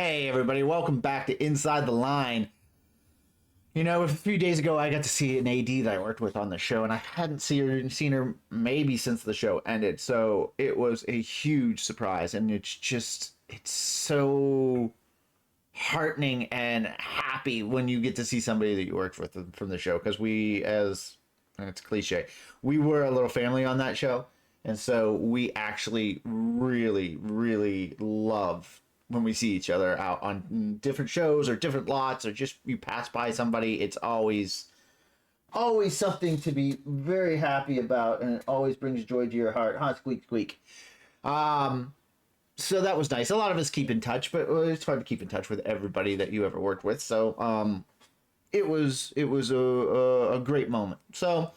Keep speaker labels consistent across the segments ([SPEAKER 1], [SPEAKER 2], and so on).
[SPEAKER 1] Hey everybody, welcome back to Inside the Line. You know, a few days ago I got to see an AD that I worked with on the show, and I hadn't seen her maybe since the show ended, so it was a huge surprise, and it's so heartening and happy when you get to see somebody that you worked with from the show, because and it's cliche, we were a little family on that show, and so we actually really love when we see each other out on different shows or different lots, or just you pass by somebody. It's always something to be very happy about, and it always brings joy to your heart. Huh, squeak squeak. So that was nice. A lot of us keep in touch, but it's hard to keep in touch with everybody that you ever worked with. So it was a great moment. So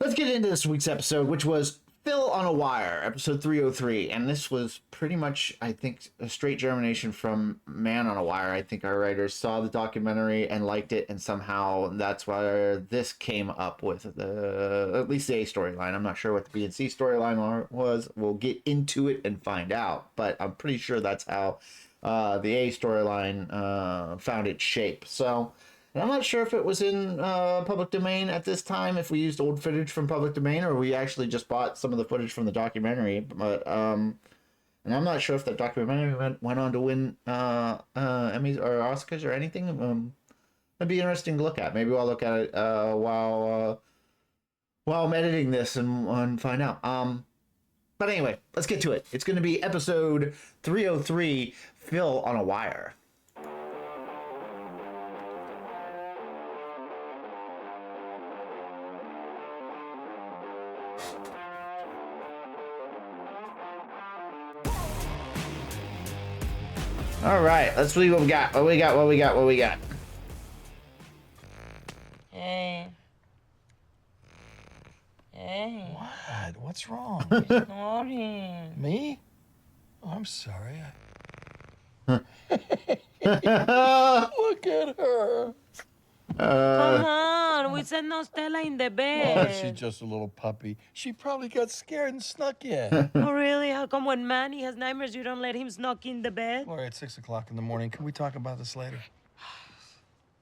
[SPEAKER 1] let's get into this week's episode, which was Phil on a Wire, episode 303. And this was pretty much, I think, a straight germination from Man on a Wire. I think our writers saw the documentary and liked it, and somehow that's why this came up with at least the A storyline. I'm not sure what the B and C storyline was. We'll get into it and find out, but I'm pretty sure that's how the A storyline found its shape. So, and I'm not sure if it was in public domain at this time, if we used old footage from public domain, or we actually just bought some of the footage from the documentary. But and I'm not sure if that documentary went on to win Emmys or Oscars or anything. That'd be interesting to look at. Maybe I'll look at it while I'm editing this and find out. But anyway, let's get to it. It's going to be episode 303, Phil on a Wire. All right, let's see what we got. What we got.
[SPEAKER 2] Hey.
[SPEAKER 3] What? What's wrong?
[SPEAKER 2] Snoring.
[SPEAKER 3] Me? Oh, I'm sorry. Look at her.
[SPEAKER 2] Come on, we said no Stella in the
[SPEAKER 3] Oh,
[SPEAKER 2] bed.
[SPEAKER 3] she's just a little puppy. She probably got scared and snuck in.
[SPEAKER 2] Oh, really? How come when Manny has nightmares, you don't let him snuck in the bed?
[SPEAKER 3] Gloria, it's 6 o'clock in the morning. Can we talk about this later?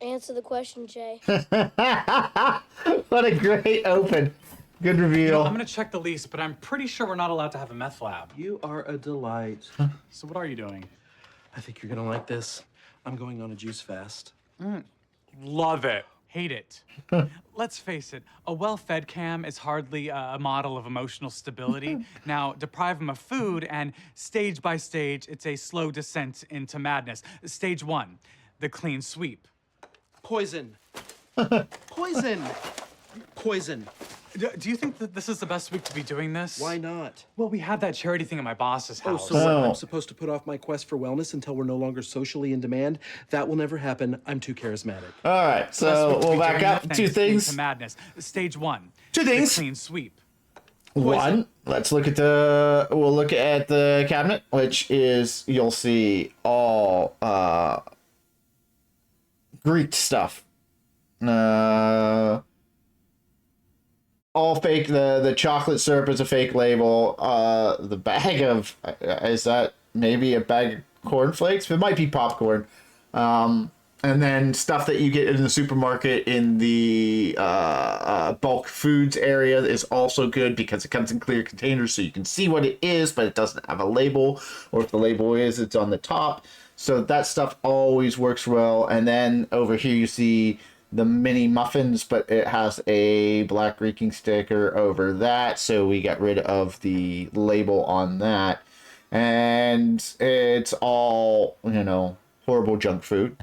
[SPEAKER 4] Answer the question, Jay.
[SPEAKER 1] What a great open. Good reveal.
[SPEAKER 5] I'm gonna check the lease, but I'm pretty sure we're not allowed to have a meth lab.
[SPEAKER 6] You are a delight.
[SPEAKER 5] So what are you doing?
[SPEAKER 6] I think you're gonna like this. I'm going on a juice fast.
[SPEAKER 5] Love it. Hate it. Let's face it, a well-fed Cam is hardly a model of emotional stability. Now, deprive him of food, and stage by stage, it's a slow descent into madness. Stage 1, the clean sweep.
[SPEAKER 6] Poison. Poison. Poison.
[SPEAKER 5] Do you think that this is the best week to be doing this?
[SPEAKER 6] Why not?
[SPEAKER 5] Well, we had that charity thing at my boss's
[SPEAKER 6] Oh,
[SPEAKER 5] house.
[SPEAKER 6] so what? I'm supposed to put off my quest for wellness until we're no longer socially in demand? That will never happen. I'm too charismatic.
[SPEAKER 1] All right, so we'll back up. Two things.
[SPEAKER 5] Into madness. Stage 1.
[SPEAKER 1] Two things.
[SPEAKER 5] The clean sweep.
[SPEAKER 1] One, we'll look at the cabinet, which is, you'll see all Greek stuff. All fake. The chocolate syrup is a fake label. The bag of, is that maybe a bag of cornflakes? It might be popcorn. And then stuff that you get in the supermarket in the bulk foods area is also good because it comes in clear containers, so you can see what it is, but it doesn't have a label, or if the label is, it's on the top. So that stuff always works well. And then over here you see the mini muffins, but it has a black Greeking sticker over that, so we got rid of the label on that. And it's all, horrible junk food.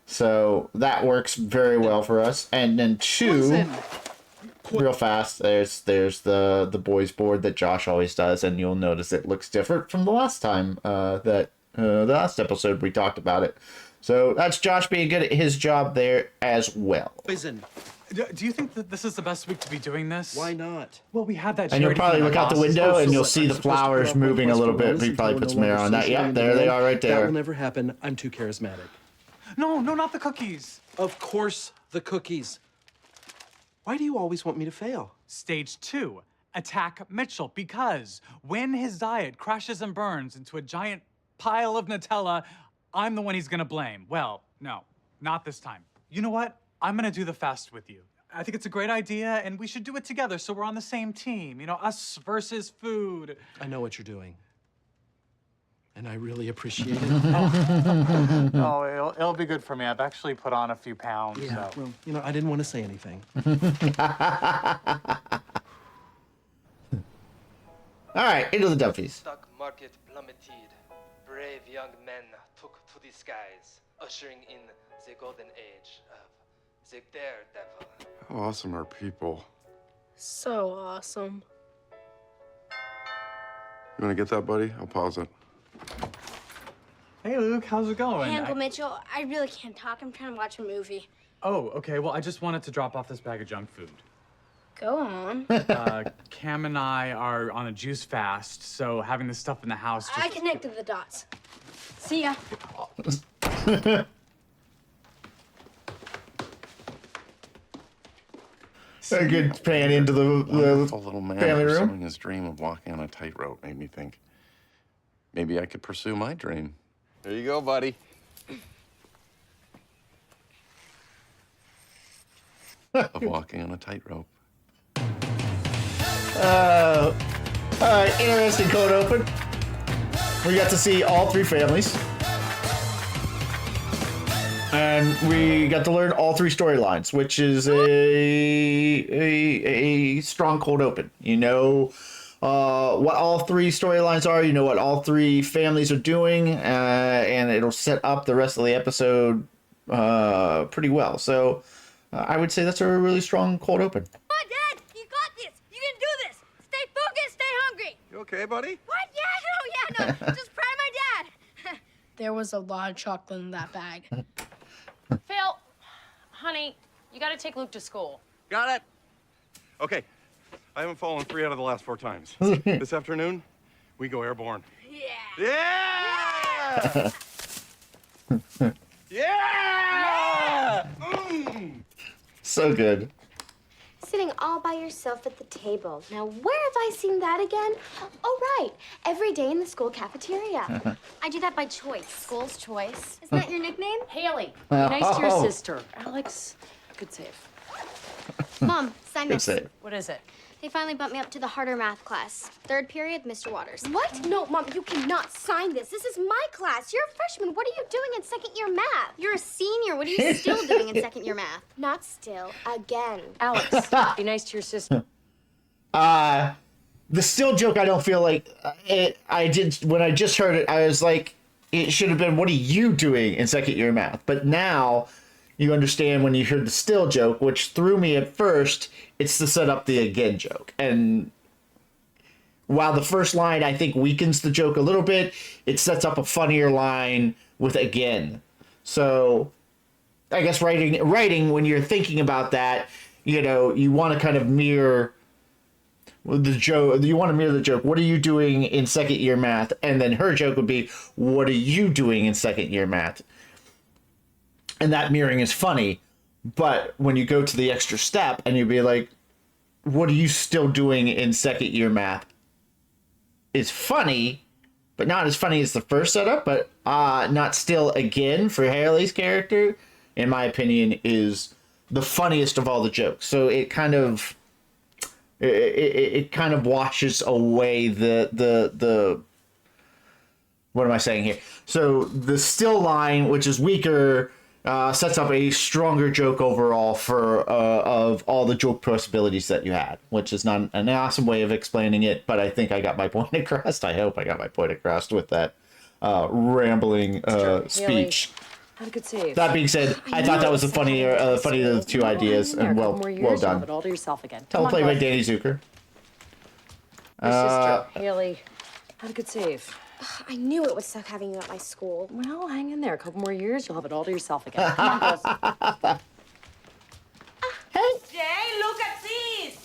[SPEAKER 1] So that works very well for us. And then two, real fast, there's the boys board that Josh always does, and you'll notice it looks different from the last time the last episode we talked about it. So that's Josh being good at his job there as well.
[SPEAKER 6] Poison.
[SPEAKER 5] Do you think that this is the best week to be doing this?
[SPEAKER 6] Why not?
[SPEAKER 5] Well, we had that
[SPEAKER 1] And you'll
[SPEAKER 5] charity
[SPEAKER 1] probably
[SPEAKER 5] thing at
[SPEAKER 1] look
[SPEAKER 5] my
[SPEAKER 1] out the
[SPEAKER 5] boss's
[SPEAKER 1] window
[SPEAKER 5] house.
[SPEAKER 1] and you'll
[SPEAKER 6] So
[SPEAKER 1] see
[SPEAKER 6] I'm
[SPEAKER 1] the
[SPEAKER 6] supposed to put
[SPEAKER 1] flowers
[SPEAKER 6] off my
[SPEAKER 1] moving a
[SPEAKER 6] quest
[SPEAKER 1] little
[SPEAKER 6] for
[SPEAKER 1] bit.
[SPEAKER 6] wellness
[SPEAKER 1] We probably
[SPEAKER 6] until
[SPEAKER 1] put
[SPEAKER 6] we're
[SPEAKER 1] some
[SPEAKER 6] no
[SPEAKER 1] air on
[SPEAKER 6] longer
[SPEAKER 1] that. Yep,
[SPEAKER 6] socially in
[SPEAKER 1] there they
[SPEAKER 6] demand?
[SPEAKER 1] are right
[SPEAKER 6] That
[SPEAKER 1] there.
[SPEAKER 6] will never happen. I'm too charismatic.
[SPEAKER 5] No, not the cookies.
[SPEAKER 6] Of course, the cookies. Why do you always want me to fail?
[SPEAKER 5] Stage 2, attack Mitchell, because when his diet crashes and burns into a giant pile of Nutella, I'm the one he's gonna blame. Well, no, not this time. You know what? I'm gonna do the fast with you. I think it's a great idea, and we should do it together so we're on the same team. You know, us versus food.
[SPEAKER 6] I know what you're doing. And I really appreciate it.
[SPEAKER 5] Oh, it'll be good for me. I've actually put on a few pounds.
[SPEAKER 6] Yeah,
[SPEAKER 5] So.
[SPEAKER 6] well, you know, I didn't want to say anything.
[SPEAKER 1] All right, into the Duffies.
[SPEAKER 7] Stock market plummeted. Brave young men took to the skies, ushering in the golden age of the daredevil.
[SPEAKER 3] How awesome are people?
[SPEAKER 4] So awesome.
[SPEAKER 3] You want to get that, buddy? I'll pause it.
[SPEAKER 5] Hey, Luke, how's it going?
[SPEAKER 4] Hey, Uncle Mitchell, I really can't talk. I'm trying to watch a movie.
[SPEAKER 5] Oh, okay. Well, I just wanted to drop off this bag of junk food.
[SPEAKER 4] Go on.
[SPEAKER 5] Cam and I are on a juice fast, so having this stuff in the house just...
[SPEAKER 4] I connected the dots. See ya.
[SPEAKER 1] A good pan into the
[SPEAKER 3] Wonderful little man
[SPEAKER 1] family room.
[SPEAKER 3] pursuing his dream of walking on a tightrope made me think maybe I could pursue my dream. There you go, buddy. Of walking on a tightrope.
[SPEAKER 1] All right, interesting cold open. We got to see all three families. And we got to learn all three storylines, which is a strong cold open. You know what all three storylines are. You know what all three families are doing, and it'll set up the rest of the episode pretty well. So I would say that's a really strong cold open.
[SPEAKER 4] Come on, Dad. You got this. You can do this. Stay focused. Stay hungry.
[SPEAKER 3] You okay, buddy?
[SPEAKER 4] What? Yeah, no. Just proud of my dad. There was a lot of chocolate in that bag.
[SPEAKER 8] Phil, honey, you gotta take Luke to school.
[SPEAKER 3] Got it. Okay. I haven't fallen 3 out of the last 4 times. This afternoon, we go airborne.
[SPEAKER 4] Yeah.
[SPEAKER 3] Yeah! Yeah! Mm.
[SPEAKER 1] So good.
[SPEAKER 9] Sitting all by yourself at the table. Now, where have I seen that again? Oh, right. Every day in the school cafeteria. I do that by choice. School's choice. Isn't that your nickname?
[SPEAKER 8] Haley, be nice to your
[SPEAKER 1] Oh.
[SPEAKER 8] sister. Alex, good save.
[SPEAKER 9] Mom, sign
[SPEAKER 1] Good
[SPEAKER 9] this.
[SPEAKER 1] save.
[SPEAKER 8] What is it?
[SPEAKER 9] They finally bumped me up to the harder math class. 3rd period, Mr. Waters. What? No, Mom, you cannot sign this. This is my class. You're a freshman. What are you doing in 2nd year math? You're a senior. What are you still doing in 2nd year math? Not still. Again.
[SPEAKER 8] Alex, be nice to your sister.
[SPEAKER 1] The still joke, I don't feel like I did when I just heard it. I was like, it should have been, "What are you doing in 2nd year math?" But now you understand when you heard the still joke, which threw me at first. It's to set up the again joke, and while the first line I think weakens the joke a little bit, it sets up a funnier line with again. So I guess writing when you're thinking about that, you know, you want to kind of mirror the joke. You want to mirror the joke. What are you doing in 2nd year math? And then her joke would be, "What are you doing in 2nd year math?" And that mirroring is funny. But when you go to the extra step and you'd be like, "What are you still doing in 2nd year math?" It's funny, but not as funny as the first setup, but not still again for Haley's character, in my opinion, is the funniest of all the jokes. So it kind of it kind of washes away the what am I saying here? So the still line, which is weaker, sets up a stronger joke overall for of all the joke possibilities that you had, which is not an awesome way of explaining it, but I think I got my point across. I hope I got my point across with that rambling speech.
[SPEAKER 8] Had a good save.
[SPEAKER 1] That being said, I thought that was the funnier of the two ideas, and well done.
[SPEAKER 8] You'll have it all to yourself again. Come on,
[SPEAKER 1] Teleplay by
[SPEAKER 8] girls.
[SPEAKER 1] Danny Zucker.
[SPEAKER 8] Your sister, Haley, had a good save.
[SPEAKER 9] I knew it would suck having you at my school.
[SPEAKER 8] Well, hang in there. A couple more years, you'll have it all to yourself again. Come on, girls.
[SPEAKER 2] Jay, look at this!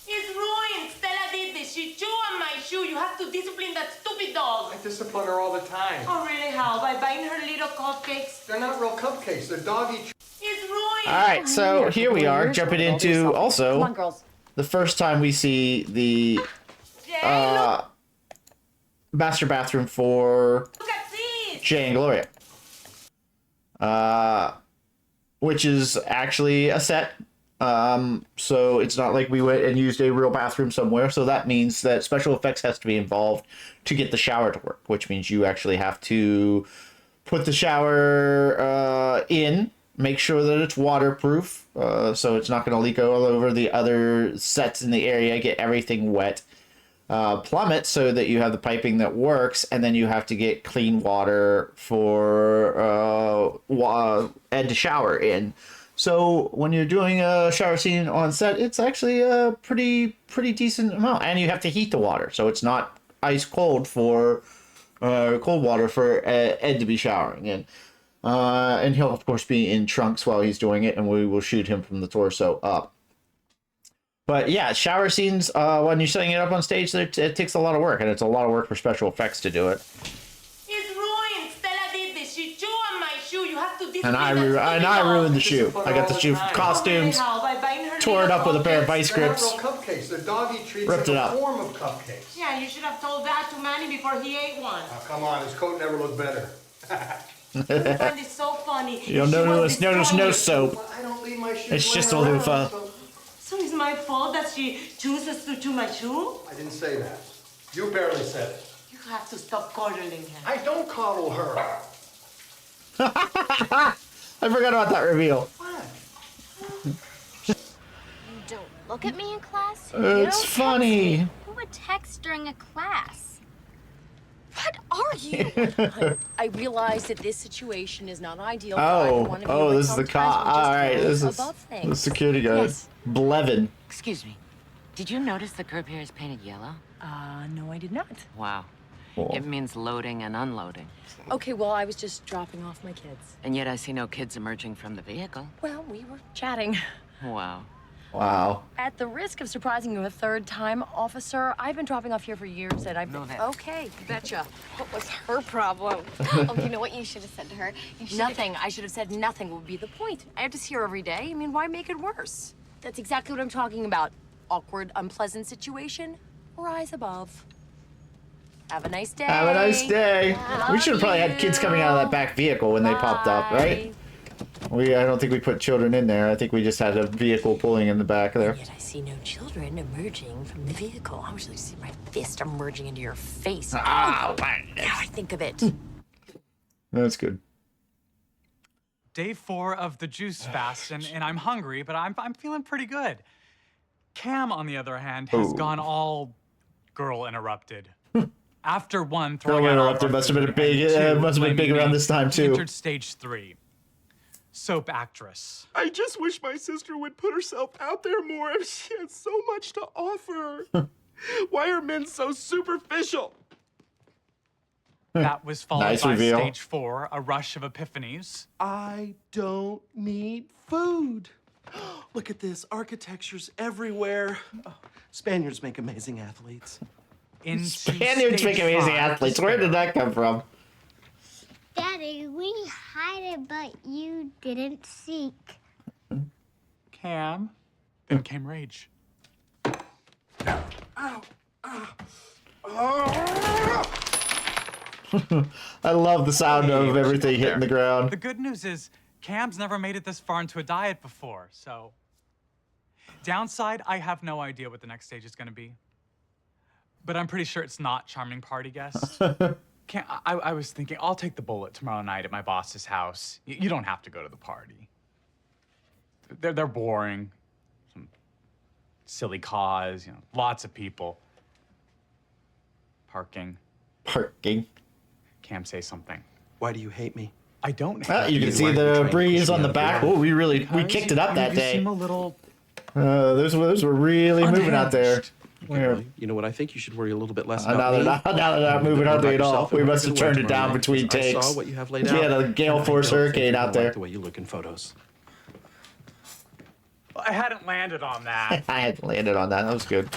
[SPEAKER 2] It's ruined! Stella did this. She chewed on my shoe. You have to discipline that stupid dog.
[SPEAKER 10] I discipline her all the time.
[SPEAKER 2] Oh, really? How? By buying her little cupcakes?
[SPEAKER 10] They're not real cupcakes. They're doggy.
[SPEAKER 2] It's ruined!
[SPEAKER 1] All right, so here we are, jumping into
[SPEAKER 8] Come on,
[SPEAKER 1] also
[SPEAKER 8] girls.
[SPEAKER 1] the first time we see the
[SPEAKER 2] Jay, look!
[SPEAKER 1] master bathroom for
[SPEAKER 2] Look at this.
[SPEAKER 1] Jay and Gloria. Which is actually a set. So it's not like we went and used a real bathroom somewhere. So that means that special effects has to be involved to get the shower to work, which means you actually have to put the shower in, make sure that it's waterproof, so it's not going to leak all over the other sets in the area, get everything wet. Plumb it so that you have the piping that works, and then you have to get clean water for Ed to shower in. So when you're doing a shower scene on set, it's actually a pretty decent amount, and you have to heat the water, so it's not ice cold for cold water for Ed to be showering in. And he'll of course be in trunks while he's doing it, and we will shoot him from the torso up. But yeah, shower scenes, when you're setting it up on stage, it takes a lot of work, and it's a lot of work for special effects to do it.
[SPEAKER 2] It's ruined. Stella did this. She chewed on my shoe. You have to discipline
[SPEAKER 1] And I
[SPEAKER 2] that
[SPEAKER 1] ruined the
[SPEAKER 2] stupid
[SPEAKER 1] shoe. I got the shoe costumes, tore it up with a pair of vice
[SPEAKER 10] They're not
[SPEAKER 1] grips,
[SPEAKER 10] real cupcakes. They're doggy treats
[SPEAKER 1] ripped
[SPEAKER 10] in
[SPEAKER 1] it
[SPEAKER 10] the
[SPEAKER 1] up.
[SPEAKER 10] form of cupcakes.
[SPEAKER 2] Yeah, you should have told that to Manny before he ate one.
[SPEAKER 10] Oh, come on, his coat never looked better.
[SPEAKER 2] I find it so funny.
[SPEAKER 1] You'll
[SPEAKER 2] She
[SPEAKER 1] notice
[SPEAKER 2] was
[SPEAKER 1] no
[SPEAKER 2] destroying it.
[SPEAKER 1] soap.
[SPEAKER 10] Well, I don't leave my shoes
[SPEAKER 1] It's just a
[SPEAKER 10] laying
[SPEAKER 1] loofah.
[SPEAKER 10] around, so-
[SPEAKER 2] So it's my fault that she chooses to chew my shoe?
[SPEAKER 10] I didn't say that. You barely said it.
[SPEAKER 2] You have to stop coddling her.
[SPEAKER 10] I don't coddle her.
[SPEAKER 1] I forgot about that reveal.
[SPEAKER 10] What?
[SPEAKER 9] You don't look at me in class. You don't
[SPEAKER 1] It's
[SPEAKER 9] text
[SPEAKER 1] funny.
[SPEAKER 9] me. Who would text during a class? What are you?
[SPEAKER 8] I realize that this situation is not ideal for either one of you, but
[SPEAKER 1] This is the cop.
[SPEAKER 8] sometimes we're just
[SPEAKER 1] All right, this is
[SPEAKER 8] above
[SPEAKER 1] the
[SPEAKER 8] things.
[SPEAKER 1] security guard.
[SPEAKER 8] Yes.
[SPEAKER 1] Blevin.
[SPEAKER 11] Excuse me. Did you notice the curb here is painted yellow?
[SPEAKER 8] No, I did not.
[SPEAKER 11] Wow.
[SPEAKER 1] Cool.
[SPEAKER 11] It means loading and unloading.
[SPEAKER 8] Okay, well, I was just dropping off my kids.
[SPEAKER 11] And yet I see no kids emerging from the vehicle.
[SPEAKER 8] Well, we were chatting.
[SPEAKER 11] Wow.
[SPEAKER 1] Wow.
[SPEAKER 8] At the risk of surprising you a third time, officer, I've been dropping off here for years, and I've
[SPEAKER 11] Know that.
[SPEAKER 8] Okay, betcha.
[SPEAKER 9] What was her problem? Oh, you know what you should have said to her? You should have...
[SPEAKER 8] Nothing. I should have said nothing would be the point. I have to see her every day. I mean, why make it worse? That's exactly what I'm talking about. Awkward, unpleasant situation. Rise above. Have a nice day.
[SPEAKER 1] Have a nice day. We should have probably had kids coming out of that
[SPEAKER 8] you.
[SPEAKER 1] back vehicle when they popped up, right? I don't think we put children in there. I think we just had a vehicle pulling in the back there.
[SPEAKER 8] Yet I see no children emerging from the vehicle. I wish I could see my fist emerging into your face.
[SPEAKER 1] Ah,
[SPEAKER 8] Now I think of it.
[SPEAKER 1] That's good.
[SPEAKER 5] Day 4 of the juice fast, and I'm hungry, but I'm feeling pretty good. Cam, on the other hand, has gone all girl interrupted. After one, throwing
[SPEAKER 1] Girl
[SPEAKER 5] out all
[SPEAKER 1] Interrupted
[SPEAKER 5] of our
[SPEAKER 1] must have been
[SPEAKER 5] food,
[SPEAKER 1] big.
[SPEAKER 5] and two,
[SPEAKER 1] Must have been big
[SPEAKER 5] blaming
[SPEAKER 1] around
[SPEAKER 5] me,
[SPEAKER 1] this time
[SPEAKER 5] he
[SPEAKER 1] too.
[SPEAKER 5] entered stage 3. Soap actress.
[SPEAKER 6] I just wish my sister would put herself out there more. She has so much to offer. Why are men so superficial?
[SPEAKER 5] That was followed
[SPEAKER 1] Nice
[SPEAKER 5] by
[SPEAKER 1] reveal.
[SPEAKER 5] stage 4, a rush of epiphanies.
[SPEAKER 6] I don't need food. Look at this, architecture's everywhere. Oh, Spaniards make amazing athletes.
[SPEAKER 5] Into
[SPEAKER 1] Spaniards
[SPEAKER 5] stage
[SPEAKER 1] make amazing
[SPEAKER 5] 5,
[SPEAKER 1] athletes. Where did that come from?
[SPEAKER 9] Daddy, we hid it, but you didn't seek.
[SPEAKER 5] Cam. Then came rage.
[SPEAKER 1] I love the sound of everything hitting the ground.
[SPEAKER 5] The good news is Cam's never made it this far into a diet before, so. Downside, I have no idea what the next stage is going to be. But I'm pretty sure it's not charming party guest. I was thinking, I'll take the bullet tomorrow night at my boss's house. You don't have to go to the party. They're boring. Some silly cause, lots of people. Parking.
[SPEAKER 1] Parking.
[SPEAKER 5] Cam, say something.
[SPEAKER 6] Why do you hate me?
[SPEAKER 5] I don't
[SPEAKER 1] Ah,
[SPEAKER 5] hate
[SPEAKER 1] you can
[SPEAKER 5] you.
[SPEAKER 1] see
[SPEAKER 6] Why are you
[SPEAKER 1] the
[SPEAKER 6] trying to
[SPEAKER 1] breeze
[SPEAKER 6] push
[SPEAKER 1] on
[SPEAKER 6] me
[SPEAKER 1] the
[SPEAKER 6] out
[SPEAKER 1] back.
[SPEAKER 6] there?
[SPEAKER 1] Oh, we
[SPEAKER 5] Because
[SPEAKER 1] kicked it up that
[SPEAKER 5] you
[SPEAKER 1] day.
[SPEAKER 5] seem a little
[SPEAKER 1] Those were really moving out there.
[SPEAKER 5] unhinged.
[SPEAKER 1] Yeah.
[SPEAKER 6] You know what? I think you should worry a little bit less
[SPEAKER 1] Now
[SPEAKER 6] about
[SPEAKER 1] they're
[SPEAKER 6] me.
[SPEAKER 1] not, now they're not moving
[SPEAKER 6] More
[SPEAKER 1] hardly
[SPEAKER 6] about
[SPEAKER 1] at all.
[SPEAKER 6] yourself and
[SPEAKER 1] We
[SPEAKER 6] what
[SPEAKER 1] must
[SPEAKER 6] you're
[SPEAKER 1] have
[SPEAKER 6] gonna
[SPEAKER 1] turned
[SPEAKER 6] wear
[SPEAKER 1] it down
[SPEAKER 6] tomorrow night,
[SPEAKER 1] between
[SPEAKER 6] because I
[SPEAKER 1] takes.
[SPEAKER 6] saw what you have laid
[SPEAKER 1] We
[SPEAKER 6] out.
[SPEAKER 1] had a gale
[SPEAKER 6] and I
[SPEAKER 1] force
[SPEAKER 6] don't think
[SPEAKER 1] hurricane
[SPEAKER 6] you're
[SPEAKER 1] out
[SPEAKER 6] gonna
[SPEAKER 1] there.
[SPEAKER 6] like the way you look in photos.
[SPEAKER 5] I hadn't landed on that.
[SPEAKER 1] I had landed on that. That was good.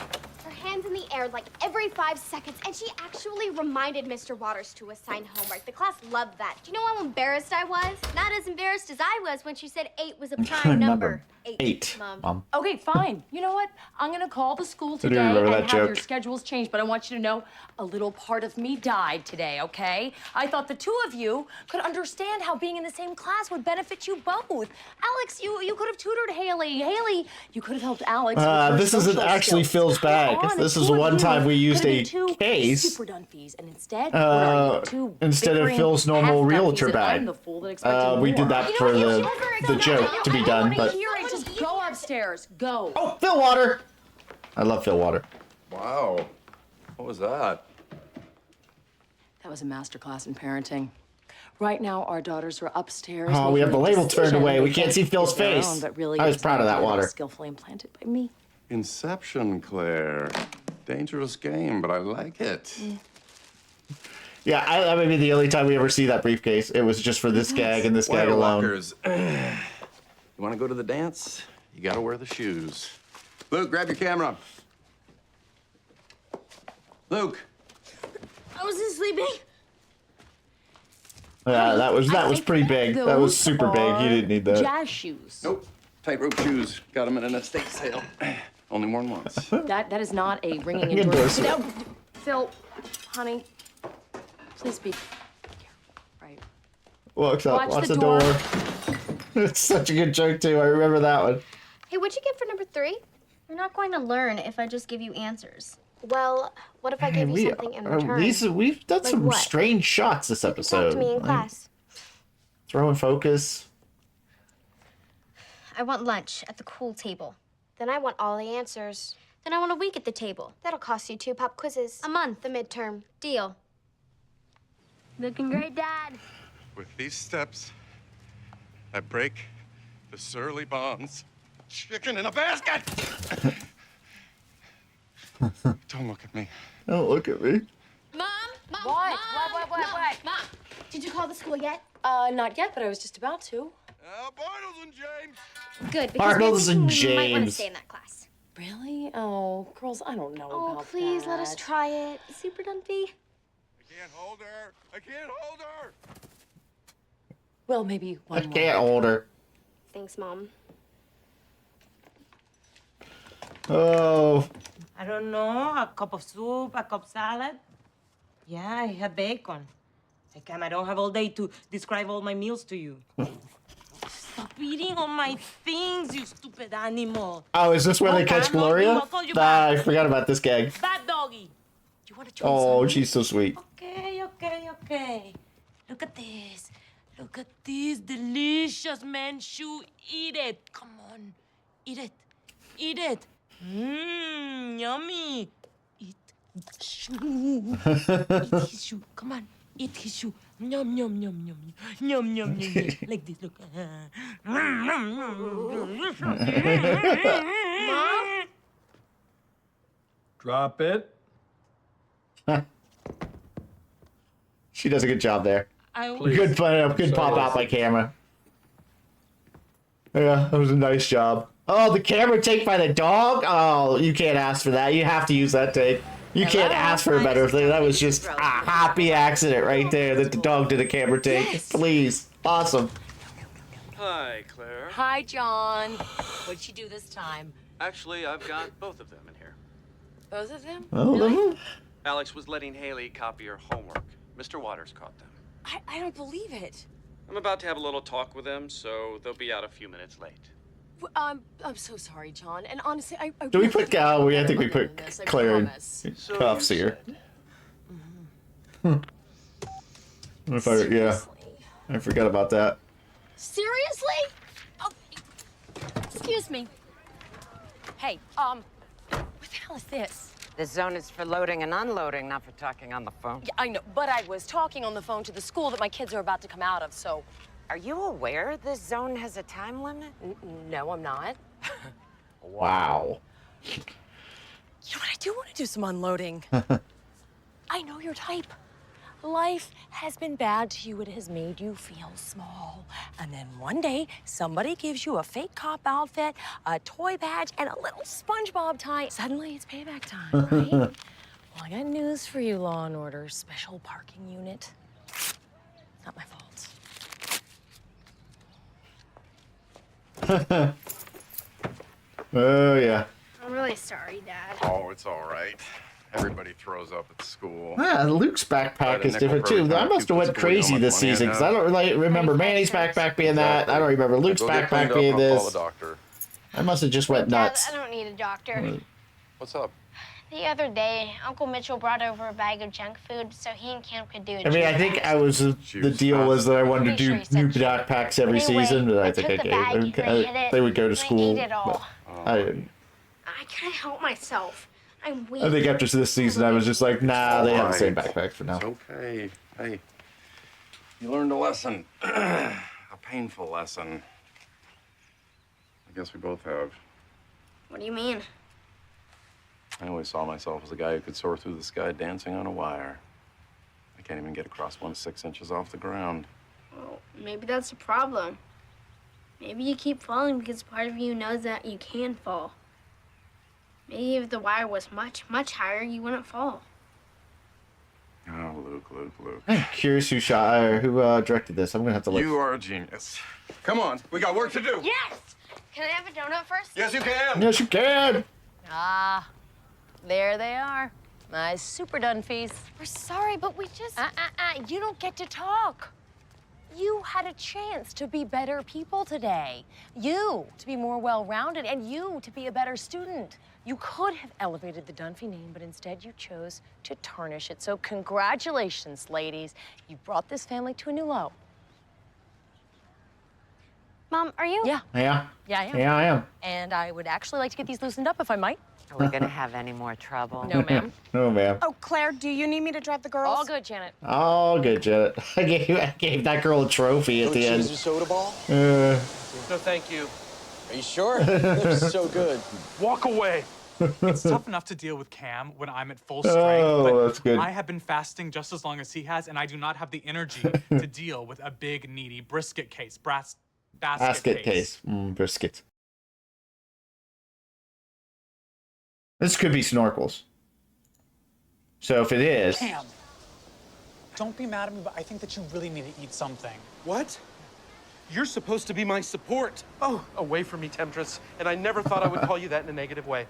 [SPEAKER 9] Her hands in the air like every 5 seconds, and she actually reminded Mr. Waters to assign homework. The class loved that. Do you know how embarrassed I was? Not as embarrassed as I was when she said 8 was a prime number.
[SPEAKER 1] Eight, Mom.
[SPEAKER 8] Okay, fine. You know what? I'm gonna call the school
[SPEAKER 1] I do
[SPEAKER 8] today
[SPEAKER 1] remember
[SPEAKER 8] and
[SPEAKER 1] that
[SPEAKER 8] have
[SPEAKER 1] joke.
[SPEAKER 8] your schedules changed, but I want you to know a little part of me died today, okay? I thought the two of you could understand how being in the same class would benefit you both. Alex, you could have tutored Haley. Haley, you could have helped Alex with her
[SPEAKER 1] This isn't
[SPEAKER 8] social
[SPEAKER 1] actually
[SPEAKER 8] skills.
[SPEAKER 1] Phil's bag.
[SPEAKER 8] Come on,
[SPEAKER 1] This
[SPEAKER 8] the
[SPEAKER 1] is
[SPEAKER 8] two of
[SPEAKER 1] one
[SPEAKER 8] you
[SPEAKER 1] time we used
[SPEAKER 8] could have
[SPEAKER 1] a
[SPEAKER 8] been two
[SPEAKER 1] case.
[SPEAKER 8] super Dunphys, and instead, what are you, two
[SPEAKER 1] Instead of
[SPEAKER 8] bickering
[SPEAKER 1] Phil's normal
[SPEAKER 8] half
[SPEAKER 1] realtor
[SPEAKER 8] Dunphys, and
[SPEAKER 1] bag.
[SPEAKER 8] I'm the fool that expected
[SPEAKER 1] We did
[SPEAKER 8] more.
[SPEAKER 1] that
[SPEAKER 8] You know
[SPEAKER 1] for
[SPEAKER 8] what, you
[SPEAKER 1] the joke to be done,
[SPEAKER 8] I don't
[SPEAKER 1] but
[SPEAKER 8] want to hear it. Just go upstairs. Go.
[SPEAKER 1] oh, Phil Water. I love Phil Water.
[SPEAKER 3] Wow. What was that?
[SPEAKER 8] That was a masterclass in parenting. Right now, our daughters are upstairs.
[SPEAKER 1] Oh, we have the
[SPEAKER 8] making a
[SPEAKER 1] label turned
[SPEAKER 8] decision
[SPEAKER 1] away.
[SPEAKER 8] they
[SPEAKER 1] We can't
[SPEAKER 8] think
[SPEAKER 1] see Phil's
[SPEAKER 8] is their
[SPEAKER 1] face.
[SPEAKER 8] own, but really
[SPEAKER 1] I was
[SPEAKER 8] is
[SPEAKER 1] proud of that
[SPEAKER 8] an idea
[SPEAKER 1] water.
[SPEAKER 8] skillfully implanted by me.
[SPEAKER 3] Inception, Claire. Dangerous game, but I like it.
[SPEAKER 1] Yeah, that may be the only time we ever see that briefcase. It was just for this gag and this gag alone.
[SPEAKER 3] Walkers. You want to go to the dance? You got to wear the shoes. Luke, grab your camera. Luke.
[SPEAKER 4] I wasn't sleeping.
[SPEAKER 1] Yeah, that was pretty big. That was super big. You didn't need that.
[SPEAKER 8] Jazz shoes.
[SPEAKER 3] Nope. Tightrope shoes. Got them at an estate sale. Only worn once.
[SPEAKER 8] That is not a ringing
[SPEAKER 1] Endorsement.
[SPEAKER 8] endorsement. Phil, honey, please be careful, right?
[SPEAKER 1] Walks up,
[SPEAKER 8] Watch
[SPEAKER 1] locks
[SPEAKER 8] the
[SPEAKER 1] the door. It's such a good joke too. I remember that one.
[SPEAKER 9] Hey, what'd you get for number 3?
[SPEAKER 12] You're not going to learn if I just give you answers.
[SPEAKER 9] Well, what if I give you something in return?
[SPEAKER 1] We've done
[SPEAKER 9] Like
[SPEAKER 1] some
[SPEAKER 9] what?
[SPEAKER 1] strange shots this episode.
[SPEAKER 9] Talk to me in
[SPEAKER 1] Like,
[SPEAKER 9] class.
[SPEAKER 1] throwing focus.
[SPEAKER 12] I want lunch at the cool table.
[SPEAKER 9] Then I want all the answers.
[SPEAKER 12] Then I want a week at the table.
[SPEAKER 9] That'll cost you 2 pop quizzes.
[SPEAKER 12] A month.
[SPEAKER 9] The midterm.
[SPEAKER 12] Deal. Looking great, Dad.
[SPEAKER 3] With these steps, I break the surly bonds. Chicken in a basket! Don't look at me.
[SPEAKER 1] Don't look at me.
[SPEAKER 9] Mom? Mom?
[SPEAKER 8] What?
[SPEAKER 9] Mom?
[SPEAKER 8] What?
[SPEAKER 9] Mom? Did you call the school yet?
[SPEAKER 8] Not yet, but I was just about to.
[SPEAKER 3] Bartles and James!
[SPEAKER 12] Good, because
[SPEAKER 1] Bartles
[SPEAKER 12] we're
[SPEAKER 1] and
[SPEAKER 12] thinking we might want to
[SPEAKER 1] James.
[SPEAKER 12] stay in that class.
[SPEAKER 8] Really? Oh, girls, I don't know
[SPEAKER 9] Oh,
[SPEAKER 8] about
[SPEAKER 9] please
[SPEAKER 8] that.
[SPEAKER 9] let us try it. Super Dumpy.
[SPEAKER 3] I can't hold her. I can't hold her.
[SPEAKER 8] Well, maybe
[SPEAKER 1] I
[SPEAKER 8] one more.
[SPEAKER 1] can't hold her.
[SPEAKER 9] Thanks, Mom.
[SPEAKER 1] Oh.
[SPEAKER 13] I don't know, a cup of soup, a cup salad. Yeah, I had bacon. I don't have all day to describe all my meals to you. Stop eating all my things, you stupid animal.
[SPEAKER 1] Oh, is this where they catch
[SPEAKER 13] Okay,
[SPEAKER 1] Gloria?
[SPEAKER 13] I'll call you
[SPEAKER 1] Ah,
[SPEAKER 13] back.
[SPEAKER 1] I forgot about this gag.
[SPEAKER 13] Bad doggy.
[SPEAKER 8] You want to join
[SPEAKER 1] Oh,
[SPEAKER 8] some?
[SPEAKER 1] she's so sweet.
[SPEAKER 13] Okay. Look at this. Look at this delicious manchu. Eat it. Come on. Eat it. Eat it. Mmm, yummy. Eat shoe. Eat his shoe. Come on. Eat his shoe. Yum, yum, yum, yum. Yum, yum, yum, yum. Like this, look.
[SPEAKER 9] Mom?
[SPEAKER 10] Drop it.
[SPEAKER 1] She does a good job there.
[SPEAKER 10] Please.
[SPEAKER 1] Good fun. Good pop out by camera. Yeah, that was a nice job. Oh, the camera take by the dog? Oh, you can't ask for that. You have to use that take. You can't ask for a better thing. That was just a happy accident right there that the dog did a camera take.
[SPEAKER 8] Yes.
[SPEAKER 1] Please. Awesome.
[SPEAKER 14] Hi, Claire.
[SPEAKER 8] Hi, John. What'd she do this time?
[SPEAKER 14] Actually, I've got both of them in here.
[SPEAKER 8] Both of them?
[SPEAKER 1] Oh,
[SPEAKER 8] Really?
[SPEAKER 14] Alex was letting Haley copy her homework. Mr. Waters caught them.
[SPEAKER 8] I don't believe it.
[SPEAKER 14] I'm about to have a little talk with them, so they'll be out a few minutes late.
[SPEAKER 8] I'm so sorry, John. And honestly, I
[SPEAKER 1] Do we
[SPEAKER 8] really
[SPEAKER 1] put Gal? I think we
[SPEAKER 8] better
[SPEAKER 1] put
[SPEAKER 8] than this, I
[SPEAKER 1] Claire in
[SPEAKER 8] promise.
[SPEAKER 14] So
[SPEAKER 1] cuffs
[SPEAKER 14] you
[SPEAKER 1] here.
[SPEAKER 14] said.
[SPEAKER 1] If I, yeah, I forgot about that.
[SPEAKER 8] Seriously? Oh, excuse me. Hey, what the hell is this?
[SPEAKER 11] This zone is for loading and unloading, not for talking on the phone.
[SPEAKER 8] Yeah, I know, but I was talking on the phone to the school that my kids are about to come out of, so...
[SPEAKER 11] Are you aware this zone has a time limit?
[SPEAKER 8] No, I'm not.
[SPEAKER 1] Wow.
[SPEAKER 8] You know what? I do want to do some unloading. I know your type.
[SPEAKER 13] Life has been bad to you. It has made you feel small. And then one day, somebody gives you a fake cop outfit, a toy badge, and a little SpongeBob tie. Suddenly, it's payback time, right? Well, I got news for you, Law and Order Special Parking Unit. It's not my fault.
[SPEAKER 1] Oh, yeah.
[SPEAKER 4] I'm really sorry, Dad.
[SPEAKER 3] Oh, it's all right. Everybody throws up at school.
[SPEAKER 1] Luke's backpack
[SPEAKER 3] Right, a
[SPEAKER 1] is
[SPEAKER 3] nickel
[SPEAKER 1] different
[SPEAKER 3] for every
[SPEAKER 1] too.
[SPEAKER 3] time
[SPEAKER 1] I must have
[SPEAKER 3] I
[SPEAKER 1] went
[SPEAKER 3] keep the school, you know
[SPEAKER 1] crazy
[SPEAKER 3] how
[SPEAKER 1] this
[SPEAKER 3] much money I
[SPEAKER 1] season because I
[SPEAKER 3] have.
[SPEAKER 1] don't really remember Manny's backpack being that. I don't remember Luke's
[SPEAKER 3] Go get cleaned
[SPEAKER 1] backpack
[SPEAKER 3] up
[SPEAKER 1] being
[SPEAKER 3] and I'll call
[SPEAKER 1] this.
[SPEAKER 3] the doctor.
[SPEAKER 1] I must have just went
[SPEAKER 4] Dad,
[SPEAKER 1] nuts.
[SPEAKER 4] I don't need a doctor.
[SPEAKER 3] What's up?
[SPEAKER 4] The other day, Uncle Mitchell brought over a bag of junk food so he and Cam could do a
[SPEAKER 1] I mean, I think I was the deal was that I wanted to do new backpacks every season, but I think I gave. They would go to school.
[SPEAKER 4] ate it all.
[SPEAKER 1] But I didn't.
[SPEAKER 4] I can't help myself. I'm weak.
[SPEAKER 1] I think after this season, I was just like, nah, they have the same backpack for now.
[SPEAKER 3] It's okay. Hey, you learned a lesson. A painful lesson. I guess we both have.
[SPEAKER 4] What do you mean?
[SPEAKER 3] I always saw myself as a guy who could soar through the sky dancing on a wire. I can't even get across 1 6 inches off the ground.
[SPEAKER 4] Well, maybe that's the problem. Maybe you keep falling because part of you knows that you can fall. Maybe if the wire was much, much higher, you wouldn't fall.
[SPEAKER 3] Oh, Luke.
[SPEAKER 1] I'm curious who shot or who directed this. I'm gonna have to look.
[SPEAKER 3] You are a genius. Come on, we got work to do.
[SPEAKER 4] Yes! Can I have a donut first?
[SPEAKER 3] Yes, you can.
[SPEAKER 1] Yes, you can.
[SPEAKER 8] Ah, there they are. My super Dunphies.
[SPEAKER 9] We're sorry, but we just...
[SPEAKER 8] You don't get to talk. You had a chance to be better people today. You to be more well-rounded, and you to be a better student. You could have elevated the Dunphy name, but instead you chose to tarnish it. So congratulations, ladies. You brought this family to a new low.
[SPEAKER 9] Mom, are you...
[SPEAKER 1] Yeah.
[SPEAKER 8] Yeah, I am.
[SPEAKER 1] Yeah, I am.
[SPEAKER 8] And I would actually like to get these loosened up, if I might.
[SPEAKER 11] Are we gonna have any more trouble?
[SPEAKER 8] No, ma'am.
[SPEAKER 1] No, ma'am.
[SPEAKER 15] Oh, Claire, do you need me to drive the girls?
[SPEAKER 8] All good, Janet.
[SPEAKER 1] Oh, good, Janet. I gave that girl a trophy at the end.
[SPEAKER 16] soda ball?
[SPEAKER 6] No, thank you.
[SPEAKER 16] Are you sure? They're so good.
[SPEAKER 6] Walk away.
[SPEAKER 5] It's tough enough to deal with Cam when I'm at full strength,
[SPEAKER 1] Oh,
[SPEAKER 5] but
[SPEAKER 1] that's good.
[SPEAKER 5] I have been fasting just as long as he has, and I do not have the energy to deal with a big, needy brisket case. Basket case.
[SPEAKER 1] Brisket. This could be Snorkles. So if it is...
[SPEAKER 5] Cam, don't be mad at me, but I think that you really need to eat something.
[SPEAKER 6] What? You're supposed to be my support. Oh, away from me, Temptress. And I never thought I would call you that in a negative way.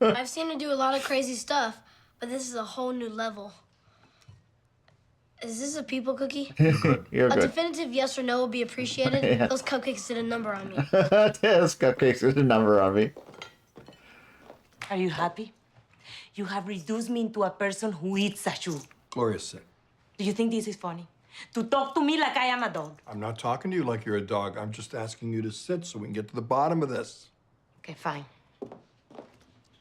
[SPEAKER 4] I've seen her do a lot of crazy stuff, but this is a whole new level. Is this a people cookie?
[SPEAKER 1] You're
[SPEAKER 4] A
[SPEAKER 1] good.
[SPEAKER 4] definitive yes or no would be appreciated.
[SPEAKER 1] Yeah.
[SPEAKER 4] Those cupcakes did a number on me.
[SPEAKER 1] This cupcakes is a number on me.
[SPEAKER 13] Are you happy? You have reduced me into a person who eats a shoe.
[SPEAKER 10] Gloria's sick.
[SPEAKER 13] Do you think this is funny? To talk to me like I am a dog.
[SPEAKER 10] I'm not talking to you like you're a dog. I'm just asking you to sit so we can get to the bottom of this.
[SPEAKER 13] Okay, fine.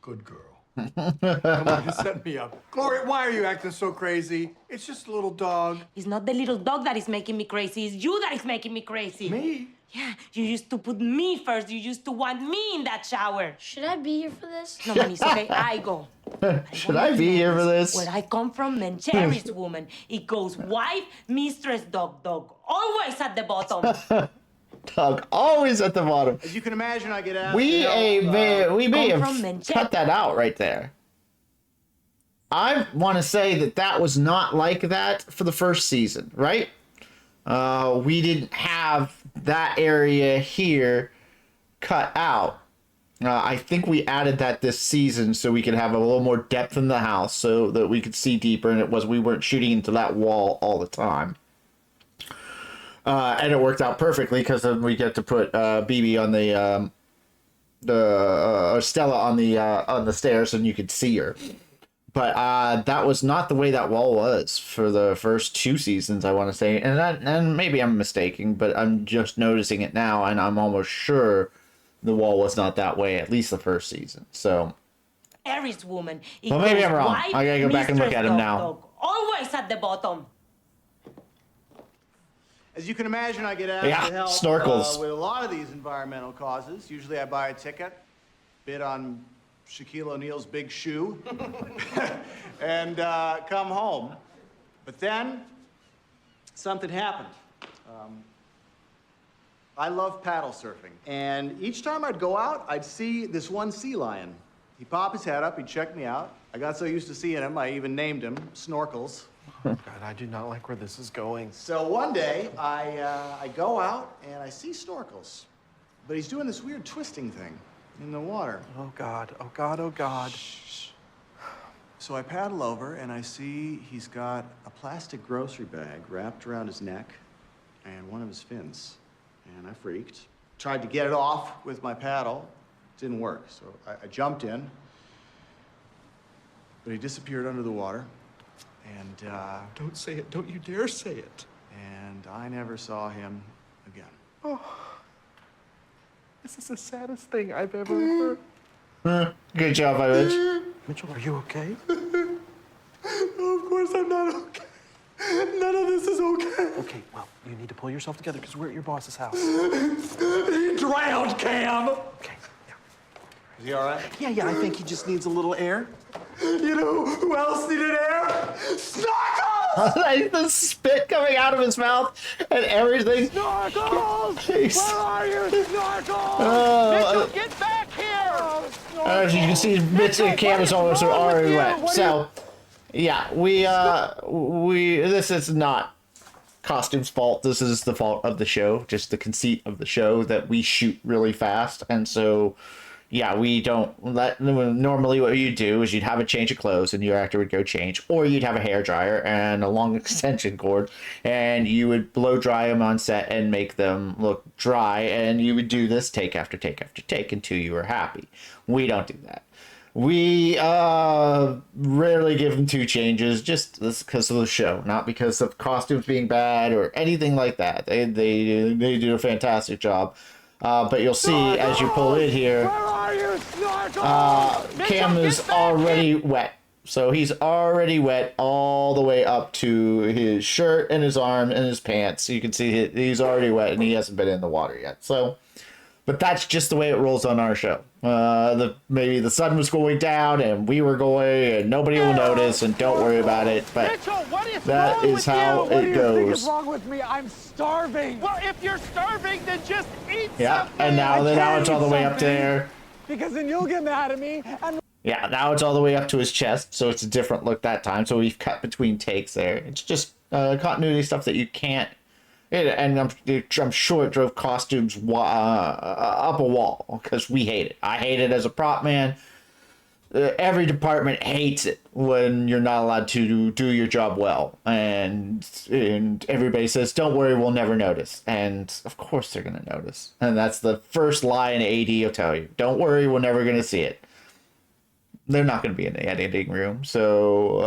[SPEAKER 10] Good girl. Come on, you set me up. Gloria, why are you acting so crazy? It's just a little dog.
[SPEAKER 13] It's not the little dog that is making me crazy. It's you that is making me crazy.
[SPEAKER 10] Me?
[SPEAKER 13] Yeah, you used to put me first. You used to want me in that shower.
[SPEAKER 4] Should I be here for this?
[SPEAKER 13] No, man, it's okay. I go.
[SPEAKER 1] Should I be here for this?
[SPEAKER 13] Where I come from, Mencheri's woman. It goes wife, mistress, dog. Always at the bottom.
[SPEAKER 1] Doug, always at the bottom.
[SPEAKER 17] As you can imagine, I get asked.
[SPEAKER 1] We may
[SPEAKER 13] come
[SPEAKER 1] have
[SPEAKER 13] from Manchester.
[SPEAKER 1] cut that out right there. I want to say that was not like that for the first season, right? We didn't have that area here cut out. I think we added that this season so we could have a little more depth in the house so that we could see deeper, and we weren't shooting into that wall all the time. And it worked out perfectly because then we get to put BB on the Stella on the stairs, and you could see her. But that was not the way that wall was for the first 2 seasons, I want to say. And maybe I'm mistaken, but I'm just noticing it now, and I'm almost sure the wall was not that way, at least the first season. So.
[SPEAKER 13] Aries woman. It
[SPEAKER 1] Well, maybe
[SPEAKER 13] goes
[SPEAKER 1] I'm wrong.
[SPEAKER 13] wife,
[SPEAKER 1] I gotta go back and look
[SPEAKER 13] mistress,
[SPEAKER 1] at him
[SPEAKER 13] dog.
[SPEAKER 1] now.
[SPEAKER 13] Always at the bottom.
[SPEAKER 17] As you can imagine, I get asked to help
[SPEAKER 1] Snorkles.
[SPEAKER 17] with a lot of these environmental causes. Usually I buy a ticket, bid on Shaquille O'Neal's big shoe, and come home. But then, something happened. I love paddle surfing. And each time I'd go out, I'd see this one sea lion. He'd pop his head up, he'd check me out. I got so used to seeing him, I even named him Snorkles.
[SPEAKER 6] God, I do not like where this is going.
[SPEAKER 17] So one day, I go out and I see Snorkles. But he's doing this weird twisting thing in the water.
[SPEAKER 6] Oh, God. Oh, God. Oh, God.
[SPEAKER 17] So I paddle over and I see he's got a plastic grocery bag wrapped around his neck and one of his fins. And I freaked. Tried to get it off with my paddle. Didn't work. So I jumped in. But he disappeared under the water. And
[SPEAKER 6] Don't say it. Don't you dare say it.
[SPEAKER 17] and I never saw him again.
[SPEAKER 6] Oh, this is the saddest thing I've ever heard.
[SPEAKER 1] Good job, Mitch.
[SPEAKER 6] Mitchell, are you okay?
[SPEAKER 17] Of course I'm not okay. None of this is okay.
[SPEAKER 6] Okay, well, you need to pull yourself together because we're at your boss's house.
[SPEAKER 17] He drowned, Cam.
[SPEAKER 6] Okay, yeah.
[SPEAKER 17] Is he all right?
[SPEAKER 6] Yeah, I think he just needs a little air.
[SPEAKER 17] You know who else needed air? Snorkles!
[SPEAKER 1] Like the spit coming out of his mouth and everything.
[SPEAKER 17] Snorkles!
[SPEAKER 1] Jeez.
[SPEAKER 17] Where are you, Snorkles? Mitchell, get back here!
[SPEAKER 1] As you can see, Mitch and Cam is almost already wet. So, yeah, this is not costume's fault. This is the fault of the show, just the conceit of the show that we shoot really fast, and so. Yeah, we don't let. Normally, what you do is you'd have a change of clothes, and your actor would go change, or you'd have a hair dryer and a long extension cord, and you would blow dry them on set and make them look dry, and you would do this take after take after take until you were happy. We don't do that. We rarely give them 2 changes, just because of the show, not because of costumes being bad or anything like that. They do a fantastic job. But you'll see as you pull in here, Cam is already wet. So he's already wet all the way up to his shirt and his arm and his pants. You can see he's already wet and he hasn't been in the water yet. So, but that's just the way it rolls on our show. Maybe the sun was going down and we were going and nobody will notice and don't worry about it. But that is how it goes.
[SPEAKER 18] What's wrong with me? I'm starving. Well, if you're starving, then just eat
[SPEAKER 1] Yeah,
[SPEAKER 18] something.
[SPEAKER 1] and now it's all the way up there.
[SPEAKER 18] Because then you'll get mad at me. And
[SPEAKER 1] Yeah, now it's all the way up to his chest, so it's a different look that time. So we've cut between takes there. It's just continuity stuff that you can't. And I'm sure it drove costumes up a wall because we hate it. I hate it as a prop man. Every department hates it when you're not allowed to do your job well, and everybody says, "Don't worry, we'll never notice." And of course they're gonna notice, and that's the first lie an AD will tell you. Don't worry, we're never gonna see it. They're not going to be in the editing room, so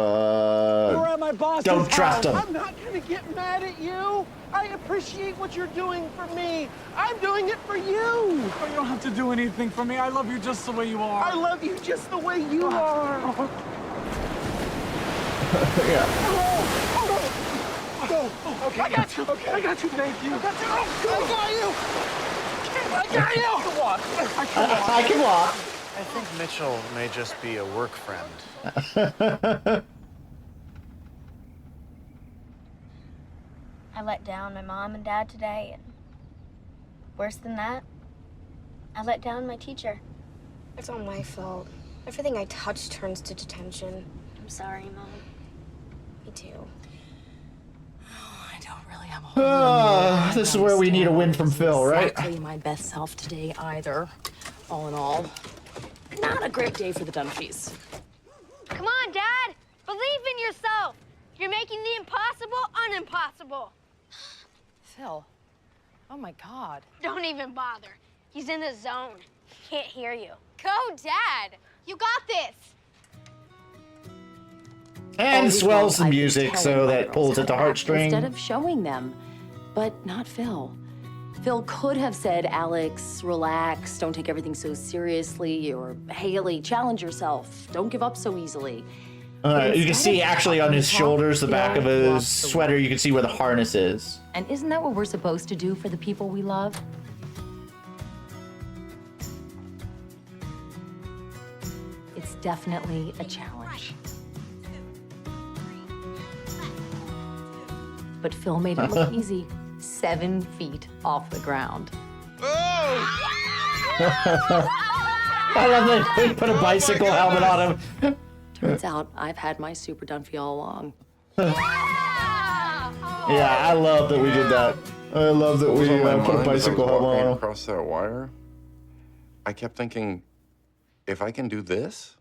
[SPEAKER 18] you're at my boss's
[SPEAKER 1] don't trust them.
[SPEAKER 18] I'm not going to get mad at you. I appreciate what you're doing for me. I'm doing it for you.
[SPEAKER 5] Oh, you don't have to do anything for me. I love you just the way you are.
[SPEAKER 18] I love you just the way you are.
[SPEAKER 1] Yeah.
[SPEAKER 18] Okay. I got you. Okay. I got you. Thank you. I got you. I got you. I can walk.
[SPEAKER 1] I can walk.
[SPEAKER 17] I think Mitchell may just be a work friend.
[SPEAKER 12] I let down my mom and dad today, and worse than that, I let down my teacher.
[SPEAKER 9] It's all my fault. Everything I touch turns to detention.
[SPEAKER 12] I'm sorry, Mom.
[SPEAKER 9] Me too.
[SPEAKER 8] I don't really have a whole lot
[SPEAKER 1] This is where we need a win from Phil, right?
[SPEAKER 8] Exactly my best self today either. All in all, not a great day for the Dunphys.
[SPEAKER 4] Come on, Dad. Believe in yourself. You're making the impossible unimpossible.
[SPEAKER 8] Phil, oh my God.
[SPEAKER 4] Don't even bother. He's in the zone. He can't hear you.
[SPEAKER 9] Go, Dad. You got this.
[SPEAKER 1] And swells the music so that pulls at the heartstring.
[SPEAKER 8] Instead of showing them, but not Phil. Phil could have said, Alex, relax, don't take everything so seriously, or Haley, challenge yourself, don't give up so easily.
[SPEAKER 1] You can see actually on his shoulders, the back of his sweater, you can see where the harness is.
[SPEAKER 8] And isn't that what we're supposed to do for the people we love? It's definitely a challenge. but Phil made it look easy. 7 feet off the ground.
[SPEAKER 1] I love that they put a bicycle helmet on him.
[SPEAKER 8] Turns out I've had my super Dunphy all along.
[SPEAKER 1] Yeah, I love that we did that. I love that we put a bicycle helmet on him.
[SPEAKER 3] Across that wire, I kept thinking, if I can do this,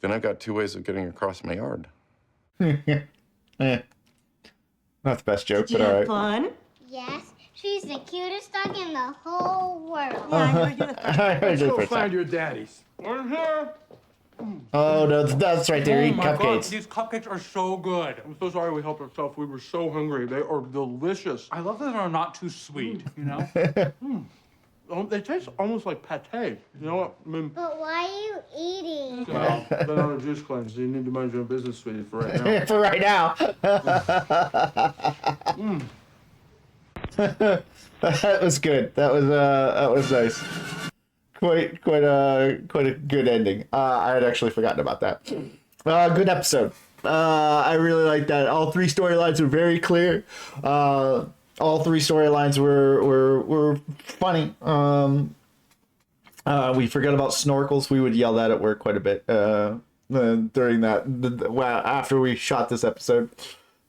[SPEAKER 3] then I've got 2 ways of getting across my yard.
[SPEAKER 1] Not the best joke,
[SPEAKER 13] Did you
[SPEAKER 1] but all
[SPEAKER 13] have
[SPEAKER 1] right.
[SPEAKER 13] fun?
[SPEAKER 9] Yes, she's the cutest dog in the whole world.
[SPEAKER 10] Let's go find your daddies. We're here.
[SPEAKER 1] Oh no, that's right there. Eat
[SPEAKER 10] my God,
[SPEAKER 1] cupcakes.
[SPEAKER 10] these cupcakes are so good. I'm so sorry we helped ourselves. We were so hungry. They are delicious.
[SPEAKER 5] I love that they're not too sweet, you know?
[SPEAKER 10] They taste almost like pate. You know what? I mean,
[SPEAKER 9] But why are you eating?
[SPEAKER 10] well, been on a juice cleanse. You need to mind your own business, sweetie, for right now.
[SPEAKER 1] For right now. That was good. That was nice. Quite a good ending. I had actually forgotten about that. Good episode. I really like that. All 3 storylines were very clear. All 3 storylines were funny. We forgot about Snorkles. We would yell that at work quite a bit during that. After we shot this episode,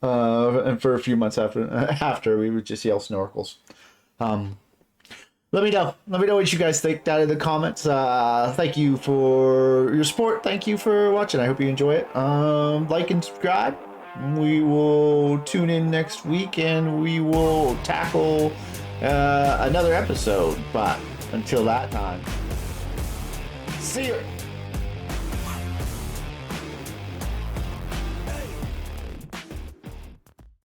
[SPEAKER 1] and for a few months after we would just yell Snorkles. Let me know what you guys think down in the comments. Thank you for your support. Thank you for watching. I hope you enjoy it. Like and subscribe. We will tune in next week and we will tackle another episode. But until that time, see you.